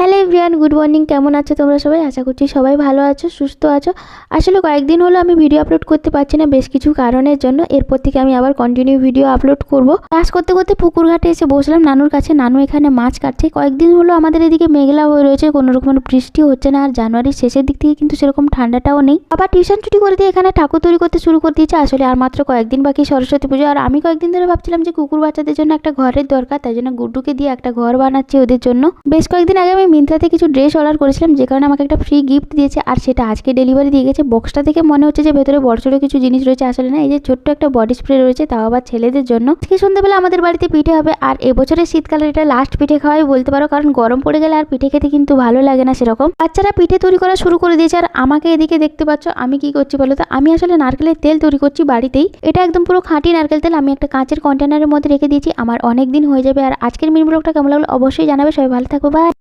Hello everyone, good morning. কেমন আছো তোমরা সবাই? আশা করছি সবাই ভালো আছো, সুস্থ আছো। আসলে কয়েকদিন হলো আমি ভিডিও আপলোড করতে পারছি না বেশ কিছু কারণের জন্য। এরপর থেকে আমি আবার কন্টিনিউ ভিডিও আপলোড করব। কাজ করতে করতে পুকুর ঘাটে এসে বসলাম নানুর কাছে। নানু এখানে মাছ কাটছে। কয়েকদিন হলো আমাদের এদিকে মেঘলা হয়ে রয়েছে, কোনো রকম বৃষ্টি হচ্ছে না। আর জানুয়ারির শেষের দিক থেকে কিন্তু সেরকম ঠান্ডাটাও নেই। আবার টিউশন ছুটি করে দিয়ে এখানে ঠাকুর তৈরি করতে শুরু করে দিয়েছে। আসলে আর মাত্র কয়েকদিন বাকি সরস্বতী পুজো। আর আমি কয়েকদিন ধরে ভাবছিলাম যে কুকুর বাচ্চাদের জন্য একটা ঘরের দরকার, তাই জন্য গুড্ডুকে দিয়ে একটা ঘর বানাচ্ছি ওদের জন্য। বেশ কয়েকদিন আগে আমি মিন্ত্রাতে কিছু ড্রেস অর্ডার করেছিলাম, যে কারণে আমাকে একটা ফ্রি গিফট দিয়েছে, আর সেটা আজকে ডেলিভারি দিয়ে গেছে। বক্সটা দেখে মনে হচ্ছে যে ভেতরে বড় ছোট কিছু জিনিস রয়েছে, আসলে না। এই যে ছোট্ট একটা বডি স্প্রে রয়েছে, তাও আবার ছেলেদের জন্য। আজকে সন্ধ্যাবেলা আমাদের বাড়িতে পিঠে হবে, আর এবছরের শীতকালের এটা লাস্ট পিঠে খাওয়াই বলতে পারো, কারণ গরম পড়ে গেলে আর পিঠে খেতে কিন্তু ভালো লাগে না সেরকম। বাচ্চারা পিঠে তৈরি করা শুরু করে দিয়েছে, আর আমাকে এদিকে দেখতে পাচ্ছ আমি কি করছি বলো তো। আমি আসলে নারকেলের তেল তৈরি করছি বাড়িতেই। এটা একদম পুরো খাঁটি নারকেল তেল। আমি একটা কাঁচের কন্টেনারের মধ্যে রেখে দিয়েছি, আমার অনেক দিন হয়ে যাবে। আর আজকের মিনি ব্লগটা কেমন লাগলো অবশ্যই জানাবে। সবাই ভালো থাকো, বাই।